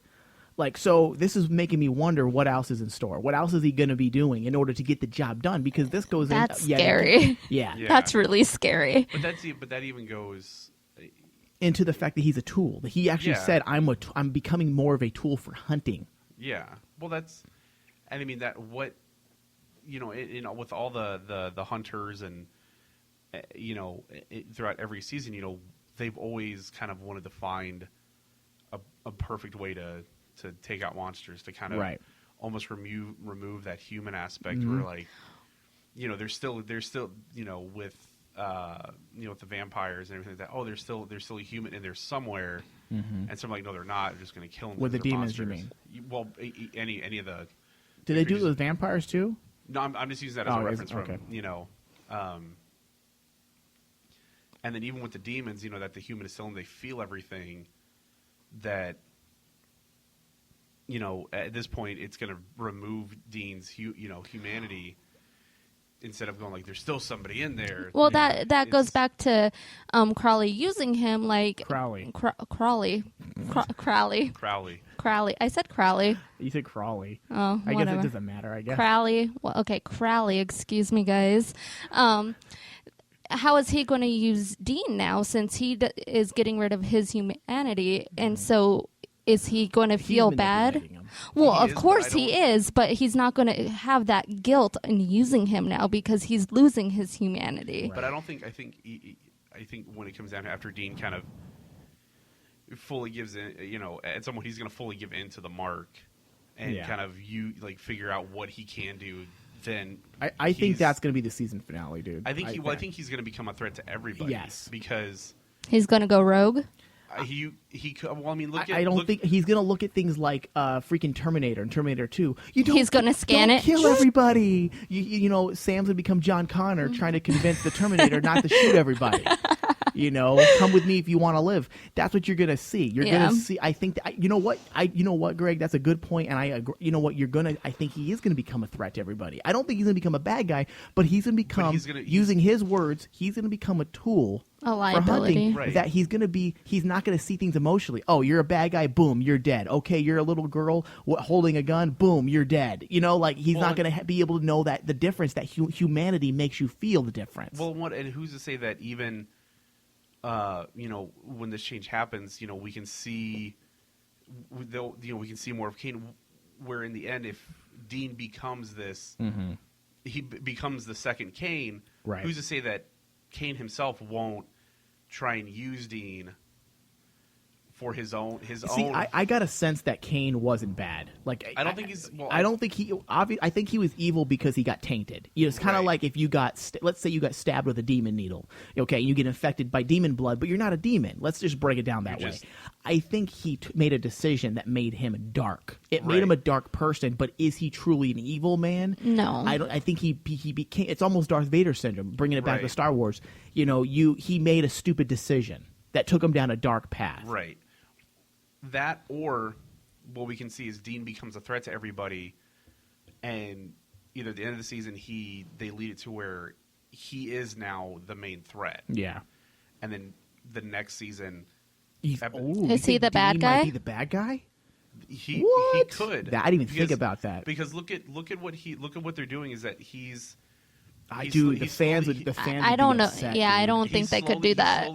Like, so this is making me wonder what else is in store. What else is he going to be doing in order to get the job done? Because this goes That's scary. Yeah. That's really scary. But that even goes into the fact that he's a tool. That he actually said, I'm becoming more of a tool for hunting. Yeah. Well, that's, and I mean that what, with all the hunters and, throughout every season, they've always kind of wanted to find a perfect way to take out monsters, to kind of almost remove that human aspect where, like, there's still with with the vampires and everything like that. Oh, they're still a human in there somewhere, and so I'm like, no, they're not. They're just going to kill them. With the demons, monsters. you mean? Well, any of the. Do they do it with vampires too? No, I'm just using that as a reference from and then even with the demons, that the human is still in, they feel everything. That at this point, it's going to remove Dean's humanity. instead of going like there's still somebody in there. Well, that goes back to Crowley using him like Crowley. Crowley. I said Crowley. You said Crawley. Oh, I whatever. guess it doesn't matter. I guess Crowley. Well, okay, Crowley. Excuse me, guys. How is he going to use Dean now since he is getting rid of his humanity? And so is he going to feel bad? Well, of course he is, but he's not going to have that guilt in using him now because he's losing his humanity. But I think when it comes down to after Dean kind of fully gives in, at some point he's going to fully give in to the mark and kind of figure out what he can do. Then I think that's going to be the season finale, dude. I think he's going to become a threat to everybody. Yes, because he's going to go rogue. He could. Well, I mean, I don't think he's going to look at things like freaking Terminator and Terminator 2. He's going to scan it. Kill everybody. You know, Sam's going to become John Connor trying to convince the Terminator not to shoot everybody. Come with me if you want to live. That's what you're going to see. You're going to see. I think. You know what, Greg? That's a good point. And I agree. You know what? I think he is going to become a threat to everybody. I don't think he's going to become a bad guy, but he's going to become. Using his words, he's going to become a tool. A liability. For hunting, that he's not going to see things emotionally. Oh, you're a bad guy, boom, you're dead. Okay, you're a little girl holding a gun, boom, you're dead. He's not going to be able to know that the difference, that humanity makes you feel the difference. Well, and who's to say that even, when this change happens, we can see, we can see more of Cain, where in the end, if Dean becomes this, he becomes the second Cain, right. Who's to say that Cain himself won't try and use Dean for his own. See, I got a sense that Cain wasn't bad. I don't think he's. Well, I don't think he. I think he was evil because he got tainted. It's kind of like if you got, let's say you got stabbed with a demon needle. Okay, you get infected by demon blood, but you're not a demon. Let's just break it down that way. I think he made a decision that made him dark. It made him a dark person, but is he truly an evil man? No, I don't. I think he became. It's almost Darth Vader syndrome. Bringing it back to Star Wars. He made a stupid decision that took him down a dark path. Right. That, or what we can see is Dean becomes a threat to everybody, and either at the end of the season they lead it to where he is now the main threat. Yeah. And then the next season, is he the bad guy? Might be the bad guy? He could. I didn't even think about that. Because look at what they're doing is that he's. The fans would I don't know. Upset, yeah, dude. I don't think they could do that.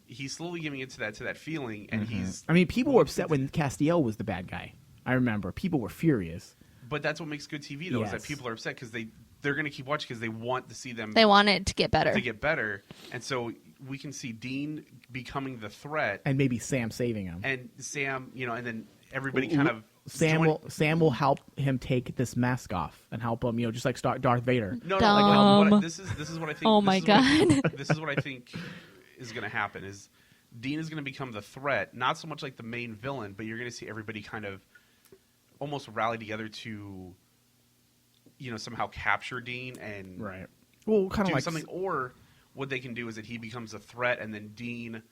He's slowly giving into that feeling, and he's. I mean, people were upset when Castiel was the bad guy. I remember people were furious. But that's what makes good TV, though, is that people are upset because they're going to keep watching because they want to see them. They want it to get better. And so we can see Dean becoming the threat, and maybe Sam saving him. And Sam, and then everybody kind of. Sam will help him take this mask off and help him, just like Darth Vader. No, this is what I think. Oh my god! This is what I think is going to happen. Is Dean is going to become the threat, not so much like the main villain, but you're going to see everybody kind of almost rally together to, somehow capture Dean and Well, kind of do like something. Or what they can do is that he becomes a threat, and then Dean,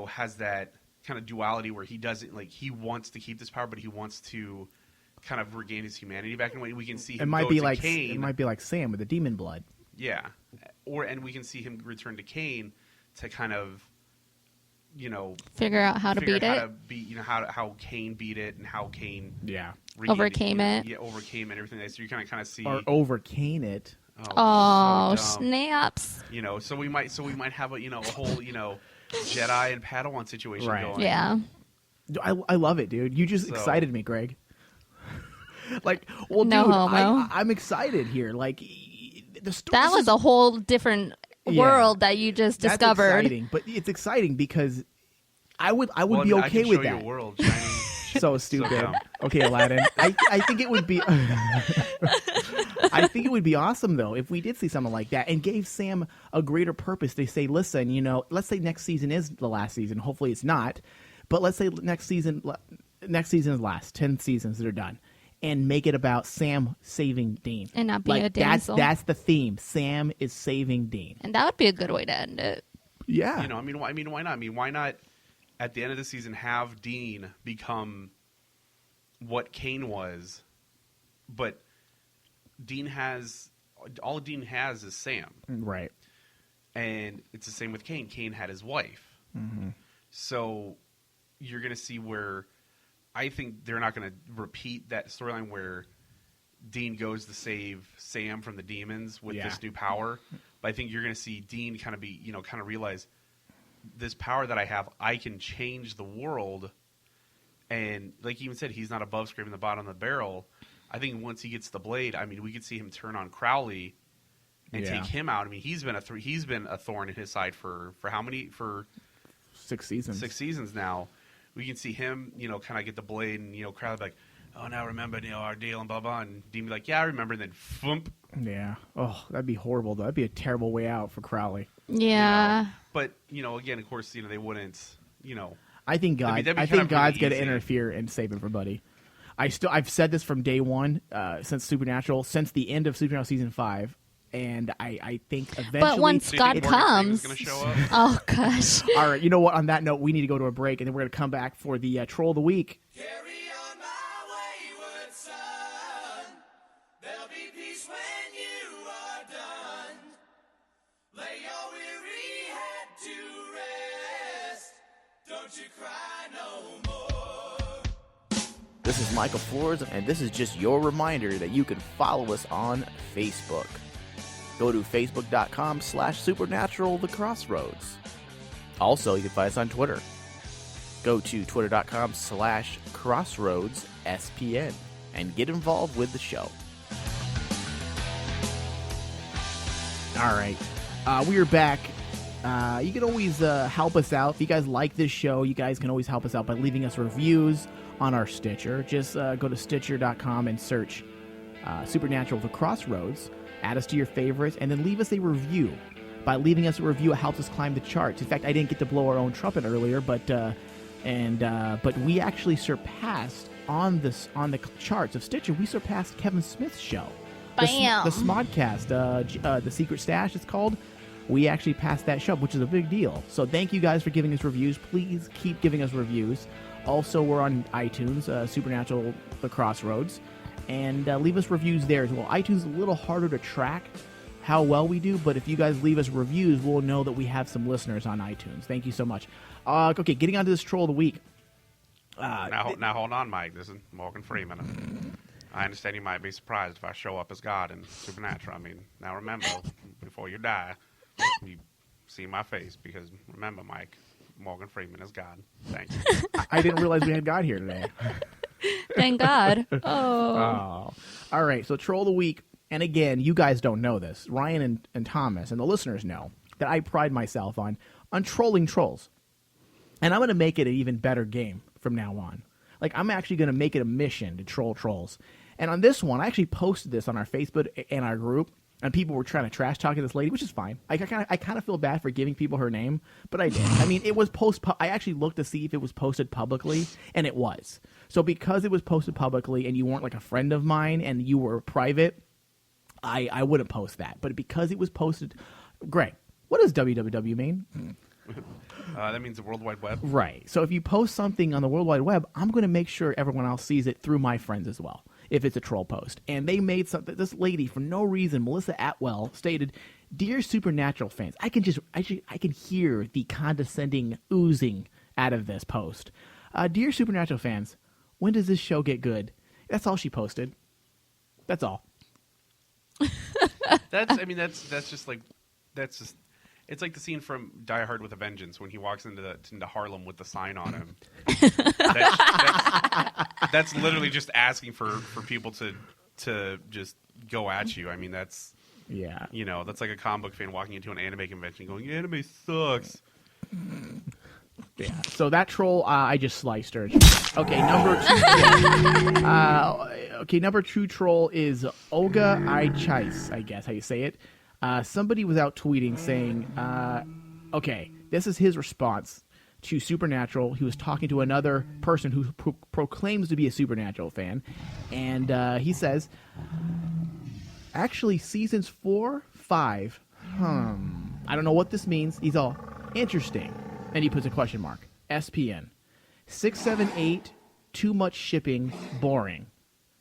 has that kind of duality where he doesn't he wants to keep this power, but he wants to kind of regain his humanity back. And we can see him go to Cain. It might be like Sam with the demon blood. Yeah, and we can see him return to Cain to kind of, figure out how to beat it. How Cain beat it and how Cain overcame it. Yeah, overcame and everything. So you kind of see or overcame it. Oh, so snaps! So we might have a whole Jedi and Padawan situation going. Yeah, I love it, dude. You just excited me, Greg. No dude, homo. I'm excited here. That was a whole different world that you just discovered. That's exciting, but it's exciting because I would be okay with that. You a world, so stupid. Okay, Aladdin. I think it would be. I think it would be awesome though if we did see something like that and gave Sam a greater purpose. They say, listen, let's say next season is the last season. Hopefully it's not, but let's say next season is last 10 seasons that are done. And make it about Sam saving Dean. And not be a damsel. That's the theme. Sam is saving Dean. And that would be a good way to end it. Yeah. Why not? Why not at the end of the season have Dean become what Cain was, but Dean has is Sam. Right. And it's the same with Cain. Cain had his wife. Mm-hmm. So you're going to see where I think they're not going to repeat that storyline where Dean goes to save Sam from the demons with this new power. But I think you're going to see Dean kind of realize this power that I have, I can change the world. And like he even said, he's not above scraping the bottom of the barrel. I think once he gets the blade, I mean, we could see him turn on Crowley and take him out. I mean, he's been a thorn in his side for how many? For 6 seasons. 6 seasons now. We can see him, kind of get the blade, and Crowley be like, "Oh, now remember, our deal," and blah blah. And Dean be like, "Yeah, I remember." And then, thump. Yeah. Oh, that'd be horrible. Though. That'd be a terrible way out for Crowley. Yeah. But again, of course, they wouldn't. I think God. That'd be I think God's really going to interfere and save everybody. I've said this from day one since Supernatural, since the end of Supernatural season 5. And I think eventually... But once God comes... Show up? Oh, gosh. All right, you know what? On that note, we need to go to a break, and then we're going to come back for the Troll of the Week. Carry on my wayward son. There'll be peace when you are done. Lay your weary head to rest. Don't you cry no more. This is Michael Flores, and this is just your reminder that you can follow us on Facebook. Go to facebook.com/supernatural the Crossroads. Also, you can find us on Twitter. Go to twitter.com/crossroadspn and get involved with the show. All right. We are back. You can always help us out. If you guys like this show, you guys can always help us out by leaving us reviews on our Stitcher. Just go to stitcher.com and search Supernatural The Crossroads. Add us to your favorites, and then leave us a review. By leaving us a review, it helps us climb the charts. In fact, I didn't get to blow our own trumpet earlier, but we actually surpassed on the charts of Stitcher. We surpassed Kevin Smith's show. Bam! The Smodcast, the Secret Stash, it's called. We actually passed that show, which is a big deal. So thank you guys for giving us reviews. Please keep giving us reviews. Also, we're on iTunes, Supernatural The Crossroads. And leave us reviews there as well. iTunes is a little harder to track how well we do, but if you guys leave us reviews, we'll know that we have some listeners on iTunes. Thank you so much. Okay, getting on to this Troll of the Week. Now hold on, Mike. This is Morgan Freeman. I understand you might be surprised if I show up as God in Supernatural. I mean, now remember, before you die, you see my face, because remember, Mike, Morgan Freeman is God. Thank you. I didn't realize we had God here today. Thank God. Oh. All right, so Troll of the Week. And again, you guys don't know this. Ryan and Thomas and the listeners know that I pride myself on trolling trolls. And I'm going to make it an even better game from now on. Like, I'm actually going to make it a mission to troll trolls. And on this one, I actually posted this on our Facebook and our group. And people were trying to trash talk this lady, which is fine. I kind of feel bad for giving people her name, but I did. I mean, it was I actually looked to see if it was posted publicly, and it was. So because it was posted publicly, and you weren't like a friend of mine, and you were private, I wouldn't post that. But because it was posted, Greg, what does www mean? That means the World Wide Web. Right. So if you post something on the World Wide Web, I'm going to make sure everyone else sees it through my friends as well, if it's a troll post. And they made something. This lady, for no reason, Melissa Atwell, stated, "Dear Supernatural fans," I can hear the condescending oozing out of this post. "Dear Supernatural fans, when does this show get good?" That's all she posted. That's all. It's like the scene from Die Hard with a Vengeance when he walks into Harlem with the sign on him. That's literally just asking for people to just go at you. I mean, that's that's like a comic book fan walking into an anime convention going, "Anime sucks." Yeah. So that troll, I just sliced her. Okay, number two troll is Olga Ichais, I guess how you say it. Somebody was out tweeting saying, okay, this is his response to Supernatural. He was talking to another person who proclaims to be a Supernatural fan, and he says, actually, seasons 4, 5, I don't know what this means. He's all, interesting. And he puts a question mark. SPN. 6, 7, 8, too much shipping, boring.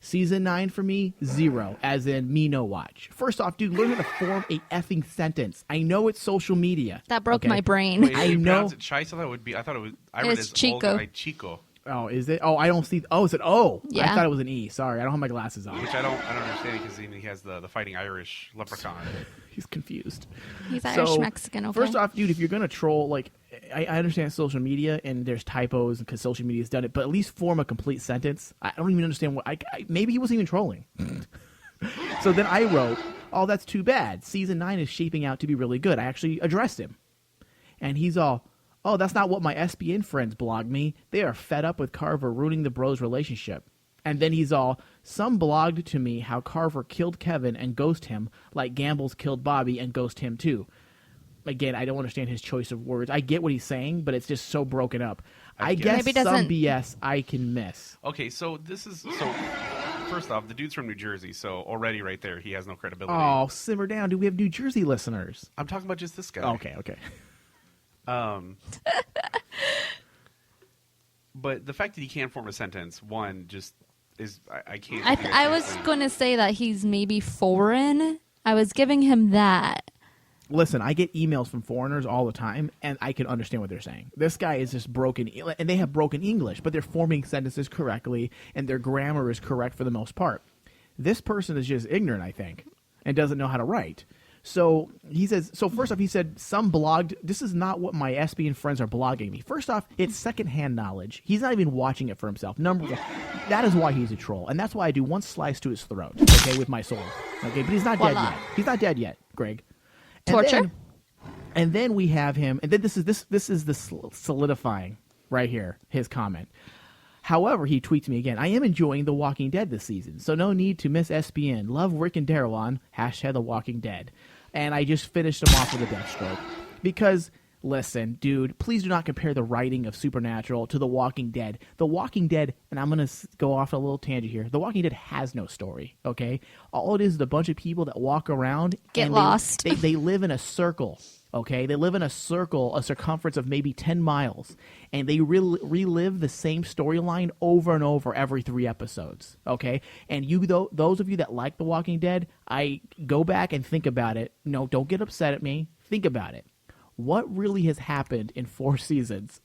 Season 9 for me, 0, as in me no watch. First off, dude, learn how to form a effing sentence. I know it's social media. That broke my brain. Wait, I know. It Chisa? That would be. I thought it was. I read It's it as Chico. Chico. Oh, is it? Oh, I don't see. Oh, is it? Oh, Yeah. I thought it was an E. Sorry, I don't have my glasses on. Which I don't understand because he has the fighting Irish leprechaun. He's confused. He's Irish Mexican. Okay. First off, dude, if you're gonna troll, like, I understand social media and there's typos because social media's done it, but at least form a complete sentence. I don't even understand what. Maybe he wasn't even trolling. So then I wrote, "Oh, that's too bad. Season 9 is shaping out to be really good." I actually addressed him, and he's all, "Oh, that's not what my SBN friends blogged me. They are fed up with Carver ruining the bros' relationship." And then he's all, "Some blogged to me how Carver killed Kevin and ghost him, like Gamble's killed Bobby and ghost him too." Again, I don't understand his choice of words. I get what he's saying, but it's just so broken up. I guess Maybe some BS I can miss. Okay, so first off, the dude's from New Jersey, so already right there, he has no credibility. Oh, simmer down. Do we have New Jersey listeners? I'm talking about just this guy. Okay. But the fact that he can't form a sentence, one, just is I can't. I was going to say that he's maybe foreign. I was giving him that. Listen, I get emails from foreigners all the time, and I can understand what they're saying. This guy is just broken, and they have broken English, but they're forming sentences correctly, and their grammar is correct for the most part. This person is just ignorant, I think, and doesn't know how to write. So he says. So first off, he said some blogged. This is not what my SBN friends are blogging me. First off, it's secondhand knowledge. He's not even watching it for himself. Number one, that is why he's a troll, and that's why I do one slice to his throat. Okay, with my sword. Okay, but he's not dead yet. He's not dead yet, Greg. Torture. And then we have him, and then this is the solidifying right here, his comment. However, he tweets me again, "I am enjoying The Walking Dead this season, so no need to miss SBN. Love Rick and Daryl on #The Walking Dead." And I just finished him off with a death stroke. Because, listen, dude, please do not compare the writing of Supernatural to The Walking Dead. The Walking Dead, and I'm going to go off a little tangent here, The Walking Dead has no story, okay? All it is a bunch of people that walk around. Get lost. They live in a circle. Okay, they live in a circle, a circumference of maybe 10 miles, and they relive the same storyline over and over every 3 episodes. Okay, and those of you that like The Walking Dead, I go back and think about it. No, don't get upset at me. Think about it. What really has happened in 4 seasons?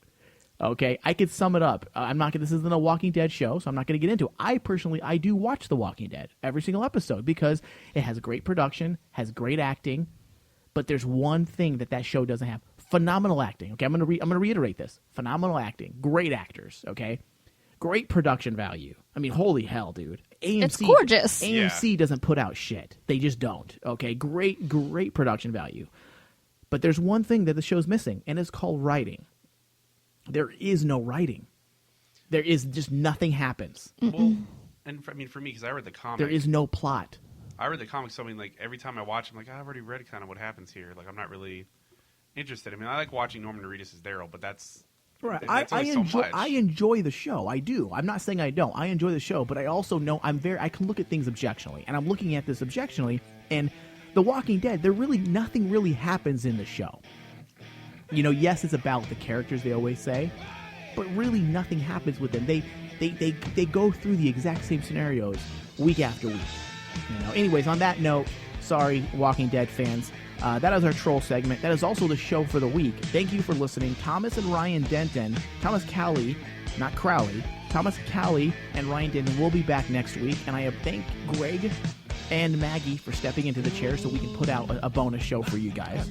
Okay, I could sum it up. This isn't a Walking Dead show, so I'm not going to get into it. I do watch The Walking Dead every single episode because it has great production, has great acting. But there's one thing that show doesn't have: phenomenal acting. Okay, I'm gonna reiterate this: phenomenal acting, great actors. Okay, great production value. I mean, holy hell, dude! AMC, it's gorgeous. AMC doesn't put out shit. They just don't. Okay, great production value. But there's one thing that the show's missing, and it's called writing. There is no writing. There is just nothing happens. Well, and for me, because I read the comic, there is no plot. I read the comics, so I mean, like, every time I watch, I'm like, I've already read kind of what happens here. Like, I'm not really interested. I mean, I like watching Norman Reedus as Daryl, but that's right. That's I enjoy the show. I do. I'm not saying I don't. I enjoy the show, but I also know I can look at things objectionally, and I'm looking at this objectionally. And The Walking Dead, nothing really happens in the show. You know, yes, it's about the characters, they always say, but really nothing happens with them. They go through the exact same scenarios week after week. You know. Anyways, on that note, sorry, Walking Dead fans. That is our troll segment. That is also the show for the week. Thank you for listening. Thomas and Ryan Denton, Thomas Cowley, not Crowley, Thomas Cowley and Ryan Denton will be back next week. And I thank Greg and Maggie for stepping into the chair so we can put out a bonus show for you guys.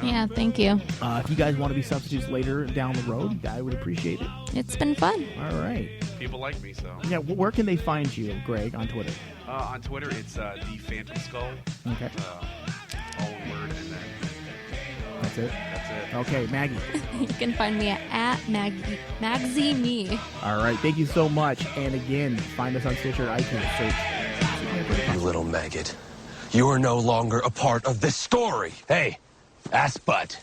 Yeah, thank you. If you guys want to be substitutes later down the road, I would appreciate it. It's been fun. All right. People like me, so. Yeah, where can they find you, Greg, on Twitter? On Twitter, it's The Phantom Skull. Okay. All one word, and then that's it. Okay, Maggie. You can find me at Magsy Me. All right, thank you so much. And again, find us on Stitcher, iTunes, search. You little maggot. You are no longer a part of this story. Hey, ass butt.